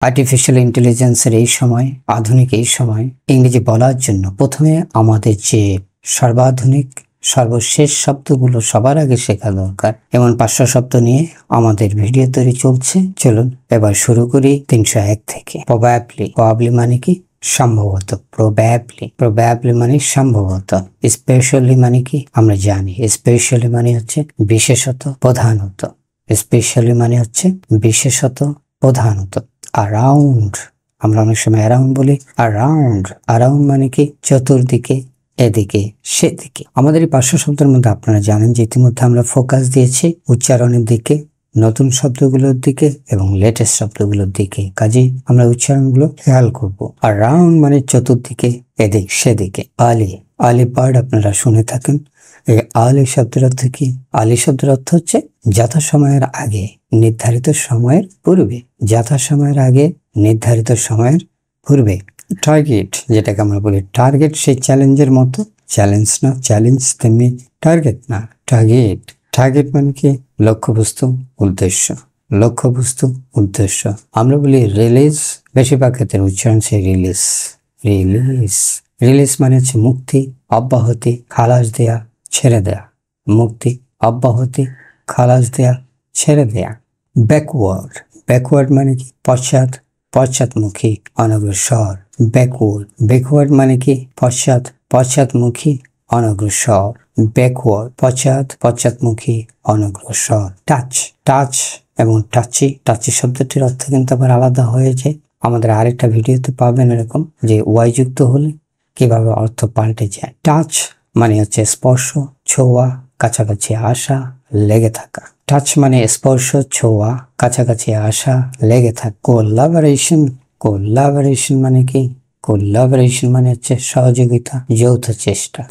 Artificial ইন্টেলিজেন্সের এই সময়, আধুনিক এই সময় ইংরেজি বলার জন্য প্রথমে আমাদের যে সর্বাধুনিক সর্বশেষ শব্দগুলো সবার আগে শেখা দরকার। এমন 500 শব্দ নিয়ে আমাদের ভিডিও তৈরি চলছে। চলুন এবার শুরু করি 301 থেকে। প্রবাবলি মানে কি? সম্ভবত। প্রবাবলি মানে সম্ভবত। স্পেশালি মানে কি? আমরা জানি স্পেশালি মানে হচ্ছে বিশেষত, প্রধানত। স্পেশালি মানে হচ্ছে বিশেষত, প্রধানত। অ্যারাউন্ড, আমরা অনেক সময় অ্যারাউন্ড বলি। অ্যারাউন্ড মানে কি? চতুর্দিকে, এদিকে, সেদিকে। আমাদের এই 500 শব্দের মধ্যে আপনারা জানেন যে ইতিমধ্যে আমরা ফোকাস দিয়েছি উচ্চারণের দিকে, নতুন শব্দগুলোর দিকে এবং লেটেস্ট শব্দগুলোর দিকে। কাজেই আমরা উচ্চারণগুলো খেয়াল করব। অ্যারাউন্ড মানে চতুর্দিকে, এদিক সেদিকে। আর্লি বার্ড আপনারা শুনে থাকেন। এই আর্লি শব্দের অর্থ কি? আর্লি শব্দের অর্থ হচ্ছে যথাসময়ের আগে, নির্ধারিত সময়ের পূর্বে। যথাসময়ের আগে, নির্ধারিত সময়ের পূর্বে। টার্গেট, যেটাকে আমরা বলি টার্গেট, সেই চ্যালেঞ্জের মতো। চ্যালেঞ্জ না চ্যালেঞ্জ, তেমনি টার্গেট না টার্গেট। টার্গেট মানে কি? লক্ষ্যবস্তু, উদ্দেশ্য। লক্ষ্যবস্তু, উদ্দেশ্য। আমরা বলি রিলিজ, বেশিরভাগ ক্ষেত্রে উচ্চারণ সেই রিলিজ। রিলিজ মানে হচ্ছে মুক্তি, অব্যাহতি, খালাস দেয়া, ছেড়ে দেয়া। মুক্তি, অব্যাহতি, খালাস দেয়া, ছেড়ে দেয়া। ব্যাকওয়ার্ড মানে কি? পশ্চাৎমুখী, অনগ্রসর। ব্যাকওয়ার্ড মানে কি? পশ্চাৎমুখী, অনগ্রসর। পশ্চাৎমুখী, অনগ্রসর। টাচ এবং টাচি শব্দটির অর্থ কিন্তু আবার আলাদা হয়ে যায়। আমাদের আরেকটা ভিডিওতে পাবেন এরকম, যে ওয়াই যুক্ত হলে কিভাবে অর্থ পাল্টে যায়। টাচ মানে হচ্ছে স্পর্শ, ছোঁয়া, কাছাকাছি আসা, লেগে থাকা। টাচ মানে স্পর্শ, ছোঁয়া, কাছাকাছি আসা, লেগে থাকা। কোলাবোরেশন মানে কি? কোলাবোরেশন মানে হচ্ছে সহযোগিতা, যৌথ চেষ্টা।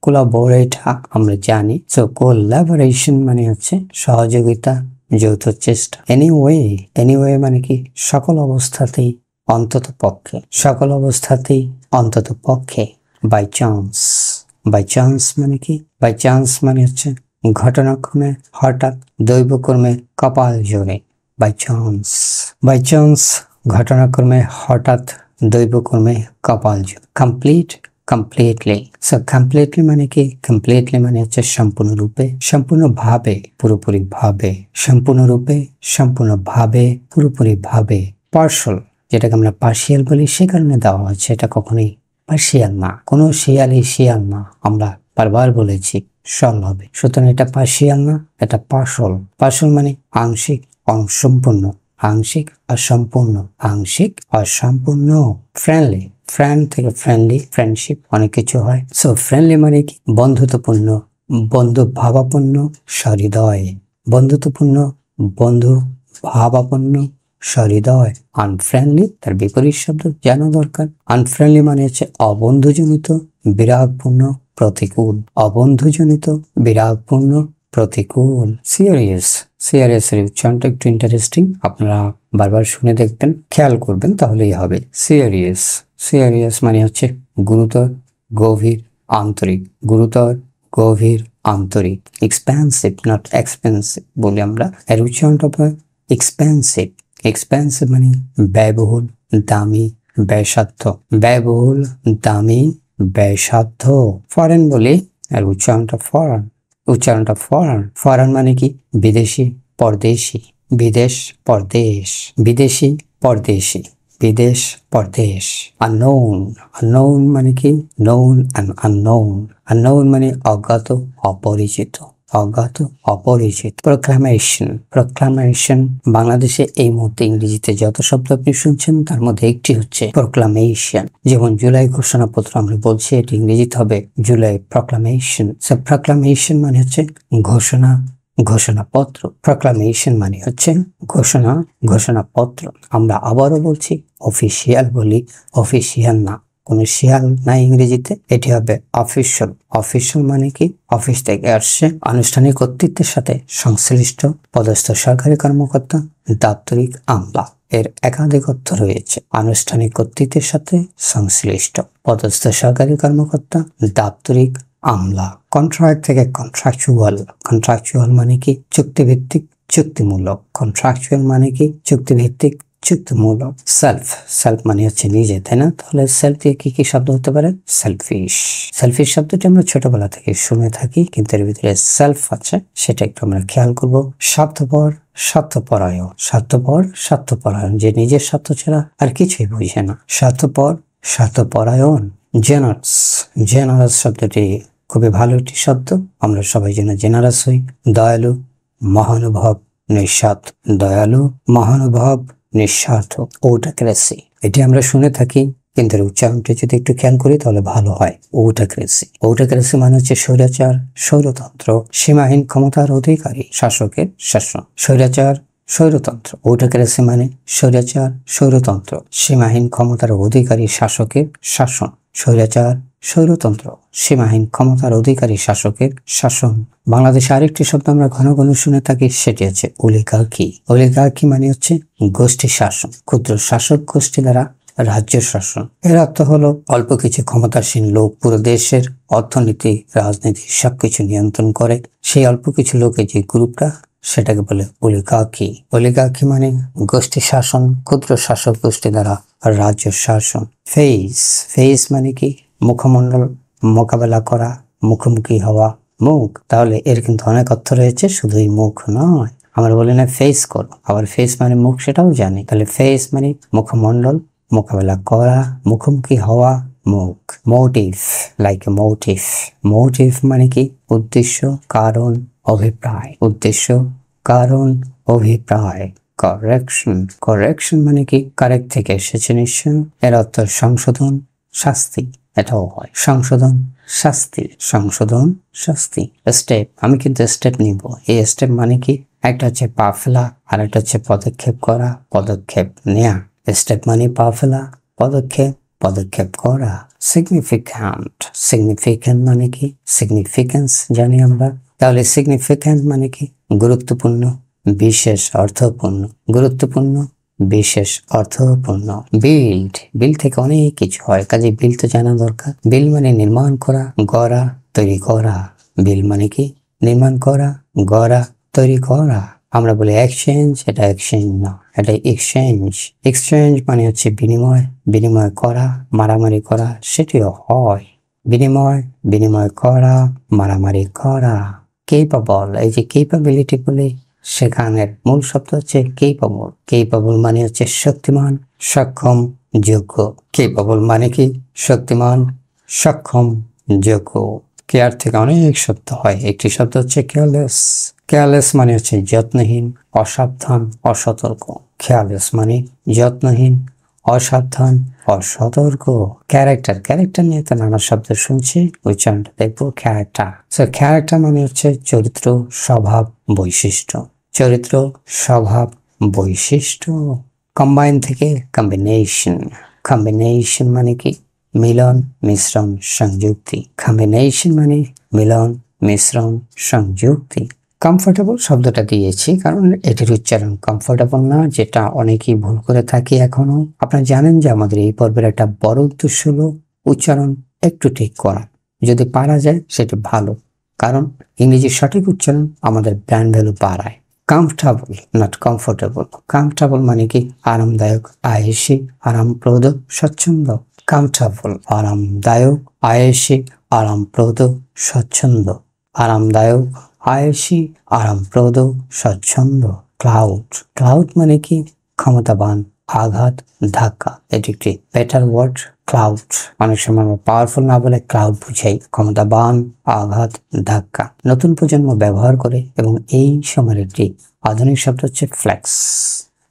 কোলাবোরেট আমরা জানি। সো কোলাবোরেশন মানে হচ্ছে সহযোগিতা, যৌথ চেষ্টা। এনিওয়ে মানে কি? সকল অবস্থাতেই, অন্তত পক্ষে। বাই চান্স মানে কি? বাই চান্স মানে হচ্ছে ঘটনাক্রমে, হঠাৎ, দৈবক্রমে, কপাল জোরে। বাই চান্স, ঘটনাক্রমে, হঠাৎ, দৈবক্রমে, কপাল জোরে। কমপ্লিটলি মানে কি? কমপ্লিটলি মানে হচ্ছে সম্পূর্ণরূপে, সম্পূর্ণভাবে, পুরোপুরিভাবে। সম্পূর্ণভাবে, পুরোপুরিভাবে। পার্শাল, যেটাকে আমরা পার্শিয়াল বলি, সে কারণে দেওয়া হচ্ছে। এটা কখনোই পার্শিয়াল না, কোনো শিয়াল না। আমরা বারবার বলেছি সল হবে, সুতরাং এটা পার্শিয়াল না, এটা পার্শাল মানে আংশিক, অসম্পূর্ণ। ফ্রেন্ড থেকে ফ্রেন্ডলি, ফ্রেন্ডশিপ, অনেক কিছু হয়। সো ফ্রেন্ডলি মানে কি? বন্ধুত্বপূর্ণ, বন্ধুভাবাপন্ন, সহৃদয়। বন্ধুভাবাপন্ন, সহৃদয়। আনফ্রেন্ডলি, তার বিপরীত শব্দ জানা দরকার। আনফ্রেন্ডলি মানে হচ্ছে অবন্ধুজনিত, বিরাগপূর্ণ, প্রতিকূল। সিরিয়াস এর উচ্চারণটা একটু ইন্টারেস্টিং, আপনারা বারবার শুনে দেখবেন, খেয়াল করবেন, তাহলেই হবে। সিরিয়াস মানে হচ্ছে গুরুতর, গভীর, আন্তরিক। এক্সপেন্সিভ, নট এক্সপেন্সিভ বলি আমরা। এর উচ্চারণটা এক্সপেন্সিভ মানে ব্যয়বহুল, দামি, ব্যয়সাধ্য। ফরেন বলি, এর উচ্চারণটা ফরেন মানে কি? বিদেশি, পরদেশি। বিদেশ, পরদেশ। আননোন মানে কি? আননোন মানে অজ্ঞাত, অপরিচিত। প্রোক্লামেশন, বাংলাদেশে এই মুহূর্তে ইংরেজিতে যত শব্দ আপনি শুনছেন তার মধ্যে একটি হচ্ছে প্রোক্লামেশন। যেমন জুলাই ঘোষণাপত্র আমরা বলছি, এটি ইংরেজিতে হবে জুলাই প্রোক্লামেশন। প্রোক্লামেশন মানে হচ্ছে ঘোষণাপত্র। প্রোক্লামেশন মানে হচ্ছে ঘোষণাপত্র। আমরা আবারও বলছি, অফিসিয়াল বলি, অফিসিয়াল না, কোন শিয়াল নাই ইংরেজিতে, এটি হবে অফিসিয়াল মানে কি? অফিস থেকে আসছে, আনুষ্ঠানিক কর্তৃত্বের সাথে সংশ্লিষ্ট পদস্থ সরকারি কর্মকর্তা, দাপ্তরিক আমলা। এর একাধিক অর্থ রয়েছে। আনুষ্ঠানিক কর্তৃত্বের সাথে সংশ্লিষ্ট পদস্থ সরকারি কর্মকর্তা, দাপ্তরিক আমলা। কন্ট্রাক্ট থেকে কন্ট্রাকচুয়াল মানে কি? চুক্তিভিত্তিক, চুক্তিমূলক। কন্ট্রাকচুয়াল মানে কি? চুক্তিভিত্তিক, যুক্তিমূলক। সেলফ, সেলফ মানে হচ্ছে নিজে, তাই না? তাহলে সেলফ দিয়ে কি কি শব্দ হতে পারে? সেলফিশ। সেলফিশ শব্দটি আমরা ছোটবেলা থেকে শুনে থাকি, কিন্তু এর ভিতরে সেলফ আছে, সেটা একটু আমরা খেয়াল করব। স্বার্থপর, স্বার্থপরায়ণ। স্বার্থপর, স্বার্থপরায়ণ, যে নিজের স্বার্থ ছাড়া আর কিছুই বুঝে না। স্বার্থপর, স্বার্থপরায়ণ। জেনারস, জেনারস শব্দটি খুবই ভালো একটি শব্দ, আমরা সবাই যেন জেনারাস হই। দয়ালু, মহানুভব, নিঃস্বার্থ। দয়ালু, মহানুভব, নিঃস্বার্থ। অটোক্রেসি, এটি আমরা শুনে থাকি, কিন্তু এর উচ্চারণটি যদি একটু খেয়াল করি তাহলে ভালো হয়। অটোক্রেসি, অটোক্রেসি মানে হচ্ছে স্বৈরাচার, স্বৈরতন্ত্র, সীমাহীন ক্ষমতার অধিকারী শাসকের শাসন। স্বৈরাচার, স্বৈরতন্ত্র। অটোক্রেসি মানে স্বৈরাচার, স্বৈরতন্ত্র, সীমাহীন ক্ষমতার অধিকারী শাসকের শাসন। স্বৈরাচার, স্বৈরতন্ত্র, সীমাহীন ক্ষমতার অধিকারী শাসকের শাসন। বাংলাদেশে আরেকটি শব্দ আমরা ঘন ঘন শুনে থাকি, সেটি হচ্ছে অলিগার্কি। অলিগার্কি মানে হচ্ছে গোষ্ঠী শাসন, ক্ষুদ্র শাসক গোষ্ঠী দ্বারা রাজ্য শাসন। এর অর্থ হলো অল্প কিছু ক্ষমতাসীন লোক পুরো দেশের অর্থনীতি, রাজনীতি সবকিছু নিয়ন্ত্রণ করে। সেই অল্প কিছু লোকের যে গ্রুপটা, সেটাকে বলে অলিগার্কি। অলিগার্কি মানে গোষ্ঠী শাসন, ক্ষুদ্র শাসক গোষ্ঠী দ্বারা রাজ্য শাসন। ফেস, ফেস মানে কি? মুখমণ্ডল, মোকাবেলা করা, মুখোমুখি হওয়া। মুখ, তাহলে এর কিন্তু অনেক অর্থ রয়েছে, শুধুই মুখ নয়। আমরা বলি না ফেস করো, আবার ফেস মানে মুখ, সেটাও জানি। তাহলে ফেস মানে মুখমণ্ডল, মোকাবেলা করা, মুখোমুখি হওয়া, মুখ। Motive, like motive. মোটিভ মানে কি? উদ্দেশ্য, কারণ, অভিপ্রায়। উদ্দেশ্য, কারণ, অভিপ্রায়। কারেকশন, কারেকশন মানে কি? কারেক্ট থেকে এসেছে নিশ্চয়, এর অর্থ সংশোধন, শাস্তি। এটাও হয় সংশোধন, শাস্তি। সংশোধন, শাস্তি। স্টেপ, আমি কিন্তু স্টেপ নিব। এই স্টেপ মানে কি? একটা হচ্ছে পা ফেলা, আর একটা হচ্ছে পদক্ষেপ করা, পদক্ষেপ নেয়া। স্টেপ মানে পা ফেলা, পদক্ষেপ, পদক্ষেপ করা। সিগনিফিক্যান্ট, সিগনিফিক্যান্ট মানে কি? সিগনিফিকেন্স জানি আমরা, তাহলে সিগনিফিক্যান্ট মানে কি? গুরুত্বপূর্ণ, বিশেষ, অর্থপূর্ণ। গুরুত্বপূর্ণ, বিশেষ, অর্থপূর্ণ। বিল্ড, বিল্ড থেকে অনেক কিছু হয়, কাজে বিল্ড তো জানা দরকার। বিল্ড মানে নির্মাণ করা, গড়া, তৈরি করা। বিল্ড মানে কি? নির্মাণ করা, গড়া, তৈরি করা। আমরা বলি এক্সচেঞ্জ, এটা এক্সচেঞ্জ না, এটা এক্সচেঞ্জ। এক্সচেঞ্জ মানে হচ্ছে বিনিময়, বিনিময় করা, মারামারি করা, সেটিও হয়। বিনিময়, বিনিময় করা, মারামারি করা। কেপাবল, এই যে কেপাবিলিটি বলে, সেখানের মূল শব্দ হচ্ছে কেপাবল। কেপাবল মানে হচ্ছে শক্তিমান, সক্ষম, যোগ্য। কেপাবল মানে কি? শক্তিমান, সক্ষম, যোগ্য। কেয়ার থেকে অনেক শব্দ হয়, একটি শব্দ হচ্ছে কেয়ারলেস। কেয়ারলেস মানে হচ্ছে যত্নহীন, অসাবধান, অসতর্ক। কেয়ারলেস মানে যত্নহীন, অসাবধান, অসতর্ক। ক্যারেক্টার, ক্যারেক্টার নিয়ে তো নানা শব্দ শুনছি, উচ্চারণটা দেখবো। ক্যারেক্টার, ক্যারেক্টার মানে হচ্ছে চরিত্র, স্বভাব, বৈশিষ্ট্য। চরিত্র, স্বভাব, বৈশিষ্ট্য। কম্বাইন থেকে কম্বিনেশন। কম্বিনেশন মানে কি? মিলন, মিশ্রণ, সংযুক্তি। কম্বিনেশন মানে মিলন, মিশ্রণ, সংযুক্তি। কমফোর্টেবল শব্দটা দিয়েছি কারণ এটির উচ্চারণ কমফোর্টেবল না, যেটা অনেকেই ভুল করে থাকি এখনো। আপনারা জানেন যে আমাদের এই পর্বের একটা বড় উদ্দেশ্য হলো উচ্চারণ একটু ঠিক করা, যদি পারা যায় সেটা ভালো, কারণ ইংরেজির সঠিক উচ্চারণ আমাদের ব্র্যান্ড ভ্যালু বাড়ায়। Comfortable, not comfortable. কমফোর্টেবল মানে কি? আরামদায়ক, আয়েসি, আরামপ্রদ, স্বচ্ছন্দ। কমফোর্টেবল, আরামদায়ক, আয়েসি, আরামপ্রদ, স্বচ্ছন্দ। আরামদায়ক, আয়েসি, আরামপ্রদ, স্বচ্ছন্দ। ক্লাউড, ক্লাউড মানে কি? ক্ষমতাবান, আঘাত, ধাক্কা। এটি একটি বেটার ওয়ার্ড, ক্লাউড। অনেক সময় আমরা পাওয়ারফুল না বলে ক্লাউড বুঝাই। ক্ষমতাবান, আঘাত, ধাক্কা। নতুন প্রজন্ম ব্যবহার করে এবং এই সময়ের একটি আধুনিক শব্দ হচ্ছে ফ্লেক্স।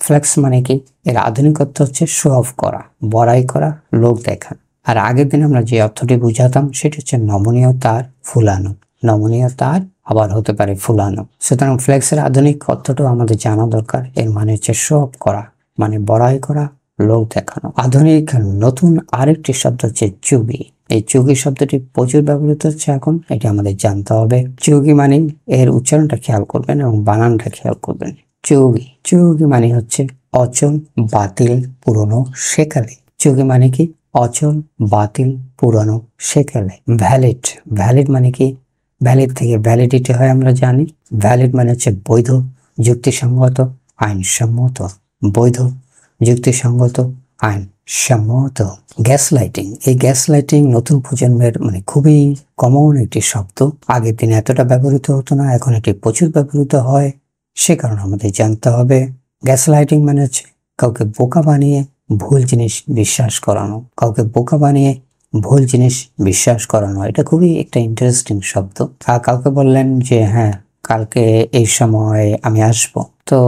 ফ্লেক্স মানে কি? এর আধুনিক অর্থ হচ্ছে শো অফ করা, বড়াই করা, লোক দেখানো। আর আগের দিন আমরা যে অর্থটি বুঝাতাম সেটি হচ্ছে নমনীয়তার ফুলানো। নমনীয়তার আবার হতে পারে ফুলানো। সুতরাং ফ্লেক্সের আধুনিক অর্থটাও আমাদের জানা দরকার। এর মানে হচ্ছে শো অফ করা, মানে বড়াই করা, লোক দেখানো। আধুনিক নতুন আরেকটি শব্দ হচ্ছে চুগি। এই চুগি শব্দটি প্রচুর ব্যবহৃত হচ্ছে এখন, এটি আমাদের জানতে হবে। চুগি মানে, এর উচ্চারণটা খেয়াল করবেন এবং বানানটা খেয়াল করবেন। চুগি, চুগি মানে হচ্ছে অচল, বাতিল, পুরনো, সেকালে। চুগি মানে কি? অচল, বাতিল, পুরনো, সেকালে। ভ্যালিড, ভ্যালিড মানে কি? ভ্যালিড থেকে ভ্যালিডিটি হয় আমরা জানি। ভ্যালিড মানে হচ্ছে বৈধ, যুক্তিসঙ্গত, আইনসম্মত। বৈধ, যুক্তিসঙ্গত, আইন সম্মত। গ্যাস লাইটিং, এই গ্যাস লাইটিং নতুন প্রজন্মের খুবই কমন একটি শব্দ। আগের দিনে এতটা ব্যবহৃত হতো না, এখন এটি প্রচুর ব্যবহৃত হয়। সে কারণে আমাদের জানতে হবে গ্যাস লাইটিং মানে হচ্ছে কাউকে বোকা বানিয়ে ভুল জিনিস বিশ্বাস করানো, কাউকে বোকা বানিয়ে ভুল জিনিস বিশ্বাস করানো। এটা খুবই একটা ইন্টারেস্টিং শব্দ। আর কাউকে বললেন যে হ্যাঁ কালকে এই সময় আমি আসবো, তো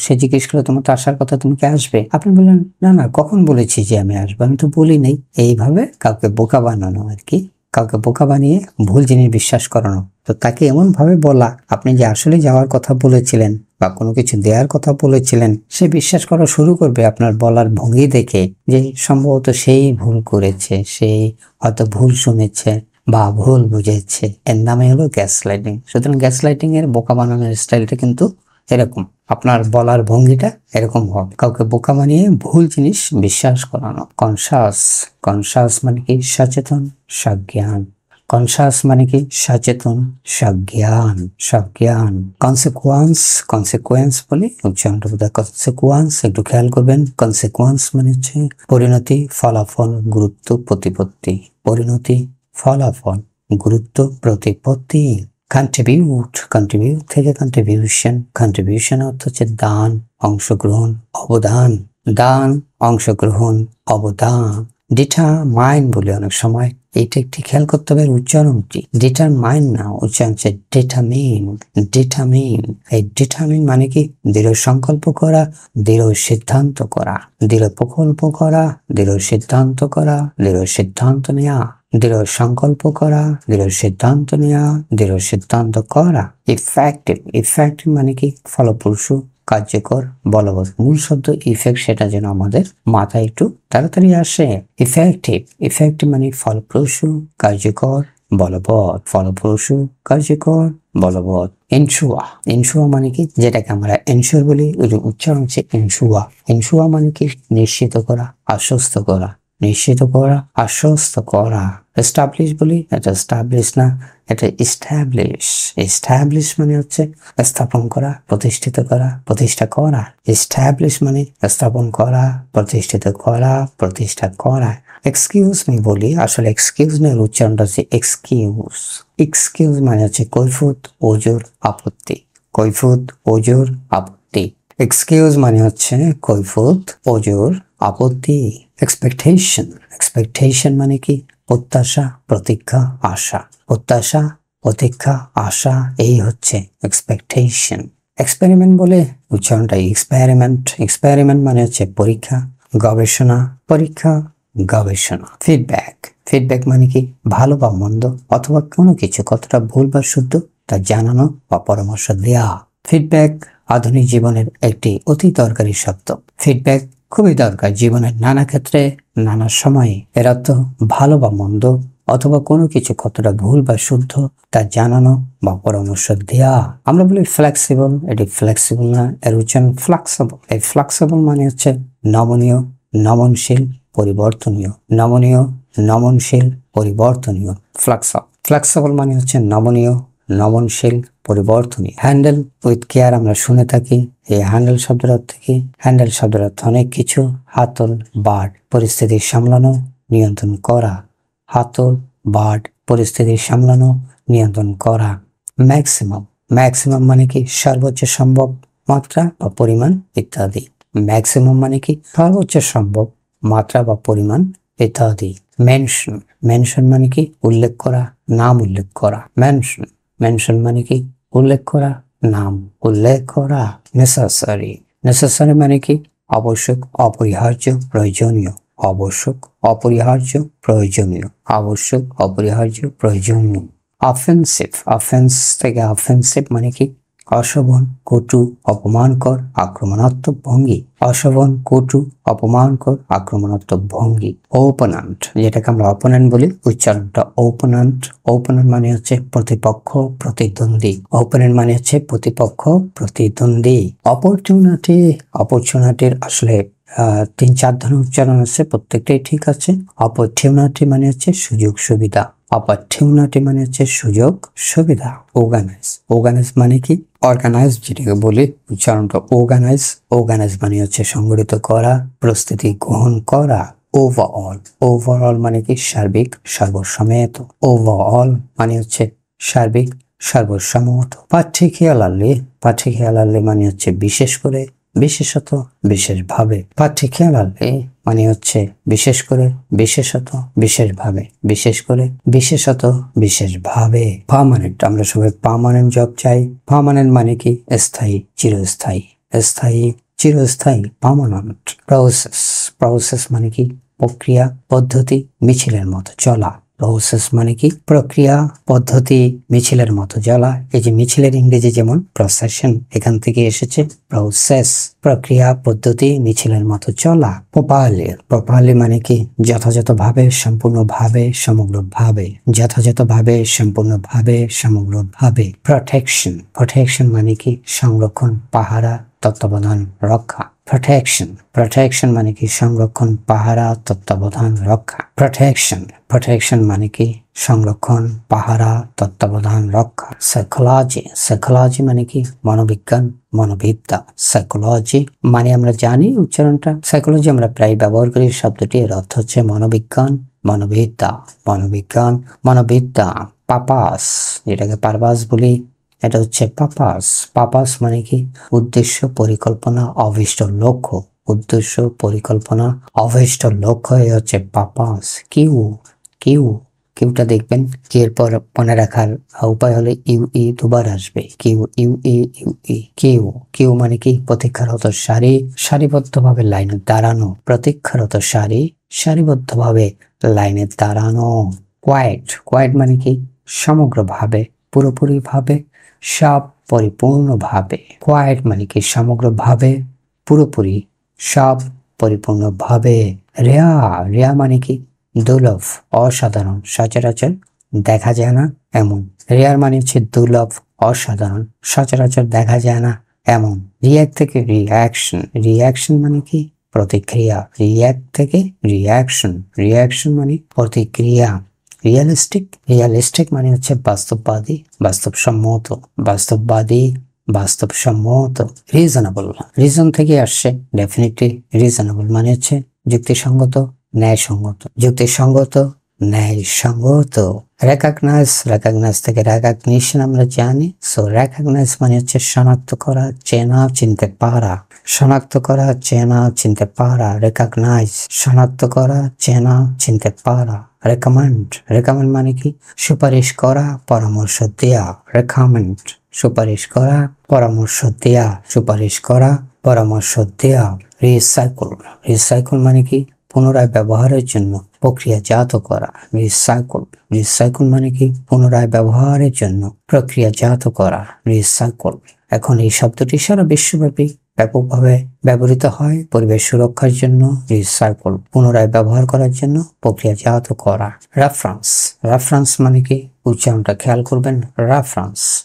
সে জিজ্ঞেস করলো তোমার তো আসার কথা, তুমি কি আসবে? আপনি বললেন না না, কখন বলেছি যে আমি আসবো, আমি তো বলি নাই। এইভাবে কাউকে বোকা বানানো আর কি, কাউকে বোকা বানিয়ে ভুল জিনিস বিশ্বাস করানো। তো তাকে এমন ভাবে বলা আপনি যে আসলে যাওয়ার কথা বলেছিলেন বা কোনো কিছু দেওয়ার কথা বলেছিলেন, সে বিশ্বাস করা শুরু করবে আপনার বলার ভঙ্গি দেখে যে সম্ভবত সেই ভুল করেছে, সেই হয়তো ভুল শুনেছে বা ভুল বুঝেছে। এর নামে হলো গ্যাস লাইটিং। সুতরাং গ্যাস লাইটিং এর বোকা বানানোর স্টাইলটা কিন্তু এরকম, আপনার বলার ভঙ্গিটা এরকম হবে, কাউকে বোকা বানিয়ে ভুল জিনিস বিশ্বাস করানো। কনসাস, কনসাস মানে কি সচেতন, সজ্ঞান। কনসাস মানে কি সচেতন, সজ্ঞান, সজ্ঞান। কনসিকুয়েন্স, কনসিকুয়েন্স বলে উচ্চারণটা বোধহয় কনসিকুয়েন্স, একটু খেয়াল করবেন। কনসিকুয়েন্স মানে হচ্ছে পরিণতি, ফলাফল, গুরুত্ব, প্রতিপত্তি। পরিণতি, ফলাফল, গুরুত্ব, প্রতিপত্তি। কন্ট্রিবিউট, কন্ট্রিবিউট থেকে কন্ট্রিবিউশন। কন্ট্রিবিউশন অর্থ হচ্ছে দান, অংশগ্রহণ, অবদান। দান, অংশগ্রহণ, অবদান। ডিটারমাইন বলে অনেক সময়, এইটা একটি খেয়াল করতে হবে উচ্চারণটি। ডিটারমাইন না, উচ্চারণ হচ্ছে ডিটারমিন, ডিটারমিন। এই ডিটারমিন মানে কি দৃঢ় সংকল্প করা, দৃঢ় সিদ্ধান্ত করা, দৃঢ় প্রকল্প করা, দৃঢ় সিদ্ধান্ত করা, দৃঢ় সিদ্ধান্ত নেওয়া। দৃঢ় সংকল্প করা, দৃঢ় সিদ্ধান্ত নেওয়া, দৃঢ় সিদ্ধান্ত করা। ইফেক্টিভ, ইফেক্টিভ মানে কি ফলপ্রসূ, কার্যকর, বলবৎ। মূল শব্দ ইফেক্ট, সেটা যেন আমাদের মাথায় একটু তাড়াতাড়ি আসে। ইফেক্টিভ, ইফেক্টিভ মানে ফলপ্রসূ, কার্যকর, বলবৎ। ফলপ্রসূ, কার্যকর, বলবৎ। এনশুয়া, এনশুয়া মানে কি যেটাকে আমরা এনশুর বলি, উচ্চারণ হচ্ছে এনশুয়া। এনশুয়া মানে কি নিশ্চিত করা, আশ্বস্ত করা, নিশ্চিত করা, আশ্বস্ত করা। এস্টাবলিশ বলি, এটা এস্টাবলিশ না, এটা এস্টাবলিশ। এস্টাবলিশ মানে হচ্ছে স্থাপন করা, প্রতিষ্ঠিত করা, প্রতিষ্ঠা করা। এস্টাবলিশ মানে স্থাপন করা, প্রতিষ্ঠিত করা, প্রতিষ্ঠা করা। এক্সকিউজ মি বলি, আসলে এক্সকিউজ মি এর উচ্চারণটা হচ্ছে এক্সকিউজ। এক্সকিউজ মানে হচ্ছে কৈফিয়ত, ওজর, আপত্তি। কৈফিয়ত, ওজর, আপত্তি। এক্সকিউজ মানে হচ্ছে কৈফিয়ত, ওজর, আপত্তি। এক্সপেকটেশন, এক্সপেকটেশন মানে কি প্রত্যাশা, প্রতীক্ষা, আশা। প্রত্যাশা, প্রতীক্ষা, আশা, এই হচ্ছে এক্সপেকটেশন। এক্সপেরিমেন্ট বলে উচ্চারণটা এক্সপেরিমেন্ট। এক্সপেরিমেন্ট মানে হচ্ছে পরীক্ষা, গবেষণা, পরীক্ষা, গবেষণা। ফিডব্যাক, ফিডব্যাক মানে কি ভালো বা মন্দ অথবা কোনো কিছু কতটা ভুল বা শুদ্ধ তা জানানো বা পরামর্শ দেয়া। ফিডব্যাক আধুনিক জীবনের একটি অতি দরকারি শব্দ। ফিডব্যাক খুবই দরকার জীবনের নানা ক্ষেত্রে, নানা সময়ে। এর অর্থ ভালো বা মন্দ অথবা কোনো কিছু কতটা ভুল বা শুদ্ধ তা জানানো বা পরামর্শ দেয়া। আমরা বলি ফ্লেক্সিবল, এটি ফ্লেক্সিবল না, এর উচ্চারণ ফ্লেক্সিবল। এই ফ্লেক্সিবল মানে হচ্ছে নমনীয়, নমনশীল, পরিবর্তনীয়। নমনীয়, নমনশীল, পরিবর্তনীয়। ফ্লেক্সিবল মানে হচ্ছে নমনীয়, নমনশীল, পরিবর্তনীয়। হ্যান্ডেল উইথ কেয়ার আমরা শুনে থাকি। এই হ্যান্ডেল শব্দের অর্থ কি? হ্যান্ডেল শব্দের অর্থ অনেক কিছু। হাতল, বার্ড, পরিস্থিতি সামলানো, নিয়ন্ত্রণ করা। হাতল, বার্ড, পরিস্থিতি সামলানো, নিয়ন্ত্রণ করা। ম্যাক্সিমাম, ম্যাক্সিমাম মানে কি সর্বোচ্চ সম্ভব মাত্রা বা পরিমাণ ইত্যাদি। ম্যাক্সিমাম মানে কি সর্বোচ্চ সম্ভব মাত্রা বা পরিমাণ ইত্যাদি। মেনশন, মেনশন মানে কি উল্লেখ করা, নাম উল্লেখ করা। মেনশন, মেনশন মানে কি উল্লেখ করা, নাম উল্লেখ করা। নেসেসারি, নেসেসারি মানে কি আবশ্যক, অপরিহার্য, প্রয়োজনীয়। আবশ্যক, অপরিহার্য, প্রয়োজনীয়। আবশ্যক, অপরিহার্য, প্রয়োজনীয়। অফেন্সিভ, অফেন্স থেকে অফেন্সিভ মানে কি অশোভন, কটু, অপমানকর, আক্রমণাত্মক ভঙ্গি। অশোভন, কটু, অপমানকর, আক্রমণাত্মক ভঙ্গি। ওপোনেন্ট, যেটাকে আমরা অপোনেন্ট বলি, উচ্চারণটা ওপোনেন্ট। ওপোনেন্ট মানে হচ্ছে প্রতিপক্ষ, প্রতিদ্বন্দ্বী। ওপোনেন্ট মানে হচ্ছে প্রতিপক্ষ, প্রতিদ্বন্দ্বী। অপরচুনিটি, অপরচুনিটির আসলে 3-4 ধরনের উচ্চারণ আছে, প্রত্যেকটাই ঠিক আছে। অপরচুনিটি মানে হচ্ছে সুযোগ সুবিধা। অপরচুনিটি মানে হচ্ছে সুযোগ সুবিধা। অর্গানাইজ, অর্গানাইজ মানে কি অর্গানাইজ, যেটাকে বলি উচ্চারণটা অর্গানাইজ। অর্গানাইজ মানে হচ্ছে সংগঠিত করা, প্রস্তুতি গ্রহণ করা। ওভারঅল, ওভারঅল মানে কি সার্বিক সর্বসম্মত। ওভারঅল মানে হচ্ছে সার্বিক সর্বসম্মত। পার্টিকুলারলি, পার্টিকুলারলি মানে হচ্ছে বিশেষ করে, বিশেষত, বিশেষভাবে। পার্টিকুলারলি মানে হচ্ছে বিশেষ করে, বিশেষত, বিশেষভাবে। বিশেষ করে, বিশেষত, বিশেষভাবে। পার্মানেন্ট, আমরা সবাই পার্মানেন্ট জব চাই। পার্মানেন্ট মানে কি স্থায়ী, চিরস্থায়ী। স্থায়ী, চিরস্থায়ী, পার্মানেন্ট। প্রসেস, প্রসেস মানে কি প্রক্রিয়া, পদ্ধতি, মিছিলের মতো চলা। প্রসেস মানে কি প্রক্রিয়া, পদ্ধতি, মিছিলের মতো চলা। এই যে মিছিলের ইংরেজি যেমন প্রসেশন, এখান থেকে এসেছে প্রসেস। প্রক্রিয়া, পদ্ধতি, মিছিলের মতো চলা। প্রপারলি, প্রপারলি মানে কি যথাযথভাবে, সম্পূর্ণভাবে, সমগ্রভাবে। যথাযথভাবে, সম্পূর্ণভাবে, সমগ্রভাবে। প্রোটেকশন, প্রোটেকশন মানে কি সংরক্ষণ, পাহারা, তত্ত্বাবধান, রক্ষা। প্রোটেকশন, প্রোটেকশন মানে কি সংরক্ষণ, পাহারা, তত্ত্বাবধান, রক্ষা। প্রোটেকশন, প্রোটেকশন মানে কি সংরক্ষণ, পাহারা, তত্ত্বাবধান, রক্ষা। সাইকোলজি, সাইকোলজি মানে কি মনোবিজ্ঞান, মনোবিদ্যা। সাইকোলজি মানে আমরা জানি উচ্চারণটা, সাইকোলজি আমরা প্রায় ব্যবহার করি শব্দটি, এর অর্থ হচ্ছে মনোবিজ্ঞান, মনোবিদ্যা। মনোবিজ্ঞান, মনোবিদ্যা। পাপাস, যেটাকে পারপাস বলি, এটা হচ্ছে পাপাস। পাপাস মানে কি উদ্দেশ্য, পরিকল্পনা, অভীষ্ট লক্ষ্য। উদ্দেশ্য, পরিকল্পনা, অভীষ্ট লক্ষ্য, এই হচ্ছে পাপাস। কিউ, কিউ, কিউটা দেখবেন, কি এর পর মনে রাখার উপায় হলে ইউ ই দুবার আসবে। Q, U E, U E. Queue, queue মানে কি প্রতীক্ষারত সারি, সারিবদ্ধভাবে লাইনে দাঁড়ানো। প্রতীক্ষারত সারি, সারিবদ্ধভাবে লাইনে দাঁড়ানো। কোয়াইট, কোয়াইট মানে কি সমগ্রভাবে, পুরোপুরিভাবে, সব পরিপূর্ণভাবে। কোয়াইট মানে কি সমগ্রভাবে, পুরোপুরি, সব পরিপূর্ণভাবে। রেয়া, রেয়া মানে কি দুর্লভ, অসাধারণ, সচরাচর দেখা যায় না এমন। রেয়ার মানে হচ্ছে দুর্লভ, অসাধারণ, সচরাচর দেখা যায় না এমন। রিয়াক্ট থেকে রিয়াকশন, রিয়াকশন মানে কি প্রতিক্রিয়া। রিয়াক্ট থেকে রিয়াকশন, রিয়াকশন মানে প্রতিক্রিয়া। রিয়ালিস্টিক, রিয়ালিস্টিক মানে হচ্ছে বাস্তববাদী, বাস্তবসম্মত। বাস্তববাদী, বাস্তবসম্মত। রিজনেবল, রিজন থেকে আসছে ডেফিনেটলি। রিজনেবল মানে হচ্ছে যুক্তিসঙ্গত, ন্যায়সঙ্গত। যুক্তিসঙ্গত, ন্যায়সঙ্গত। রেকগনাইজ, রেকগনাইজ থেকে রেকগনিশন আমরা জানি। সো রেকগনাইজ মানে হচ্ছে শনাক্ত করা, চেনা, চিনতে পারা। শনাক্ত করা, চেনা, চিনতে পারা। রেকগনাইজ শনাক্ত করা, চেনা, চিনতে পারা। রেকমেন্ড, রেকমেন্ড মানে কি সুপারিশ করা, পরামর্শ দেয়া। রেকমেন্ড সুপারিশ করা, পরামর্শ দেয়া। সুপারিশ করা, পরামর্শ দেয়া। রিসাইকেল, রিসাইকেল মানে কি পুনরায় ব্যবহারের জন্য প্রক্রিয়াজাত করা। রিসাইকেল, রিসাইকেল মানে কি পুনরায় ব্যবহারের জন্য প্রক্রিয়াজাত করা। রিসাইকেল। এখন এই শব্দটি সারা বিশ্বব্যাপী ব্যাপকভাবে ব্যবহৃত হয় পরিবেশ সুরক্ষার জন্য। রিসাইকেল পুনরায় ব্যবহার করার জন্য প্রক্রিয়াজাত করা। রেফারেন্স, রেফারেন্স মানে কি উচ্চারণটা খেয়াল করবেন। রেফারেন্স,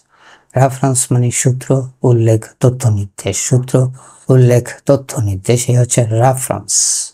রেফারেন্স মানে সূত্র, উল্লেখ, তথ্য নির্দেশ। সূত্র, উল্লেখ, তথ্য নির্দেশ, এই হচ্ছে রেফারেন্স।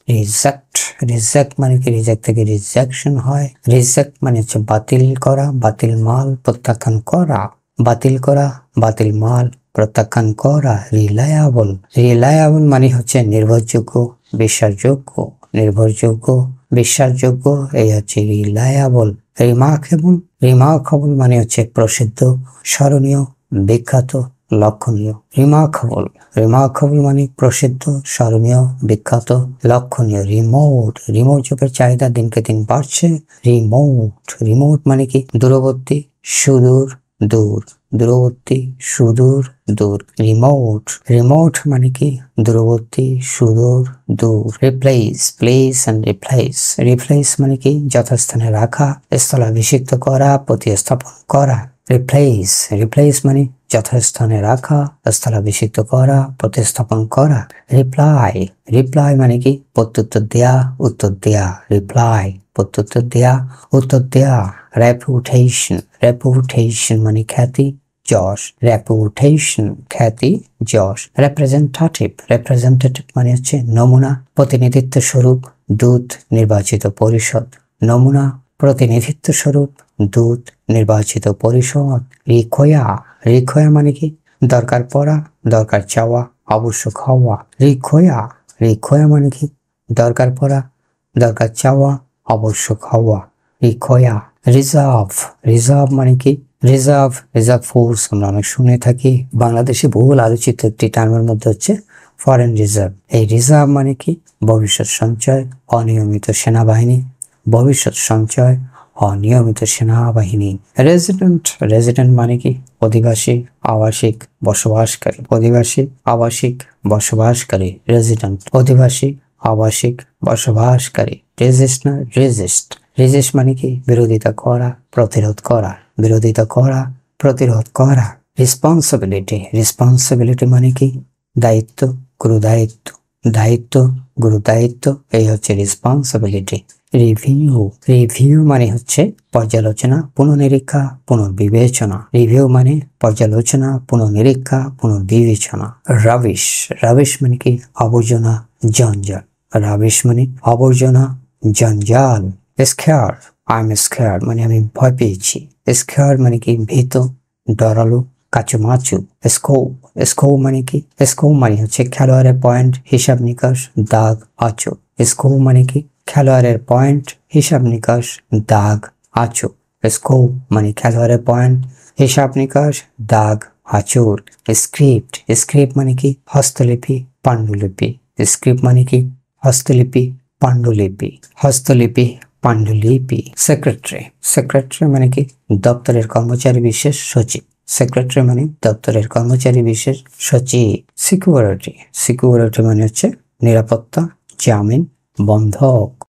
রিজেক্ট, রিজেক্ট মানে কি রিজেক্ট থেকে রিজেকশন হয়। রিজেক্ট মানে হচ্ছে বাতিল করা, বাতিল মাল প্রত্যাখ্যান করা। বাতিল করা, বাতিল মাল প্রত্যাখ্যান করা। রিলায়েবল, রিলায়েবল মানে হচ্ছে নির্ভরযোগ্য, বিশ্বাসযোগ্য। নির্ভরযোগ্য, বিশ্বাসযোগ্য, এই হচ্ছে রিলায়েবল। রিমার্কেবল, রিমার্কেবল মানে হচ্ছে প্রসিদ্ধ, স্মরণীয়, বিখ্যাত, লক্ষণীয়। রিমার্কেবল, রিমার্কেবল মানে প্রসিদ্ধ, স্মরণীয়, বিখ্যাত, লক্ষণীয়। রিমোট, রিমোট জবের চাহিদা দিনকে দিন বাড়ছে। রিমোট, রিমোট মানে কি দূরবর্তী, সুদূর, দূর। দূরবর্তী, সুদূর, দূর। রিমোট, রিমোট মানে কি দূরবর্তী, সুদূর, দূর। Replace, place and replace, replace মানে কি যথাস্থানে রাখা, স্থলাভিষিক্ত করা, প্রতিস্থাপন করা। রিপ্লেস, রিপ্লেস মানে যথাস্থানে রাখা, স্থলাভিষিক্ত করা, প্রতিস্থাপন করা। রিপ্লাই, রিপ্লাই মানে কি প্রত্যুত্তর দেয়া, উত্তর দেয়া। রিপ্লাই প্রত্যুত্তর দেয়া, উত্তর দেয়া। রেপুটেশন, রেপুটেশন মানে খ্যাতি, যশ। রেপুটেশন খ্যাতি, যশ। রিপ্রেজেন্টেটিভ, রিপ্রেজেন্টেটিভ মানে হচ্ছে নমুনা, প্রতিনিধিত্ব স্বরূপ, দূত, নির্বাচিত পরিষদ। নমুনা, প্রতিনিধিত্ব স্বরূপ দূত, নির্বাচিত পরিষদ। রিখয়া, রিখয়া মানে কি? দরকার পড়া, দরকার চাওয়া, আবশ্যক হওয়া। রিখয়া, রিখয়া মানে কি? দরকার পড়া, দরকার চাওয়া, আবশ্যক হওয়া। রিখয়া। রিজার্ভ, রিজার্ভ মানে কি? রিজার্ভ, রিজার্ভ ফোর্স আমরা অনেক শুনে থাকি। বাংলাদেশে বহুল আলোচিত একটি টার্মের মধ্যে হচ্ছে ফরেন রিজার্ভ। এই রিজার্ভ মানে কি? ভবিষ্যৎ সঞ্চয়, অনিয়মিত সেনাবাহিনী। ভবিষ্যৎ সঞ্চয়, অনিয়মিত সেনাবাহিনী। রেজিডেন্ট, রেজিডেন্ট মানে কি? অধিবাসী, আবাসিক, বসবাসকারী। অধিবাসী, আবাসিক, বসবাসকারী। রেজিডেন্ট, অধিবাসী, আবাসিক, বসবাসকারী। রেজিস্ট না রেজিস্ট, রেজিস্ট মানে কি? বিরোধিতা করা, প্রতিরোধ করা। বিরোধিতা করা, প্রতিরোধ করা। রেসপন্সিবিলিটি, রেসপন্সিবিলিটি মানে কি? দায়িত্ব, গুরুদায়িত্ব। দায়িত্ব, গুরুদায়িত্ব, এই হচ্ছে রেসপন্সিবিলিটি। রিভিউ, রিভিউ মানে হচ্ছে পর্যালোচনা, পুনর্নিরীক্ষা, পুনর্বিবেচনা। রিভিউ মানে পর্যালোচনা, পুনর্নিরীক্ষা, পুনর্বিবেচনা। রাবিশ, রাবিশ মানে কি? আবর্জনা, জঞ্জাল। রাবিশ মানে আবর্জনা, জঞ্জাল। স্কেয়ার, আই এম স্কেয়ার মানে আমি ভয় পেয়েছি। স্কেয়ার মানে কি? ভীত, ডরালো, কাচুমাচু। স্কোপ, স্কোপ মানে কি? স্কোপ মানে হচ্ছে খেলোয়াড়ের পয়েন্ট, হিসাব নিকাশ, দাগ, আঁচড়। স্কোপ মানে কি? খেলোয়াড়ের পয়েন্ট, হিসাব নিকাশ, দাগ, আঁচড়। স্কোপ মানে খেলোয়াড়ের পয়েন্ট, হিসাব নিকাশ, দাগ, আঁচড়। স্ক্রিপ্ট, স্ক্রিপ্ট মানে কি? হস্তলিপি, পাণ্ডুলিপি। স্ক্রিপ্ট মানে কি? হস্তলিপি, পাণ্ডুলিপি। হস্তলিপি, পাণ্ডুলিপি। সেক্রেটারি, সেক্রেটারি মানে কি? দপ্তরের কর্মচারী বিশেষ সচিব। সেক্রেটারি মানে দপ্তরের কর্মচারী বিশেষ সচিব। সিকিউরিটি, সিকিউরিটি মানে হচ্ছে নিরাপত্তা, জামিন, বন্ধক।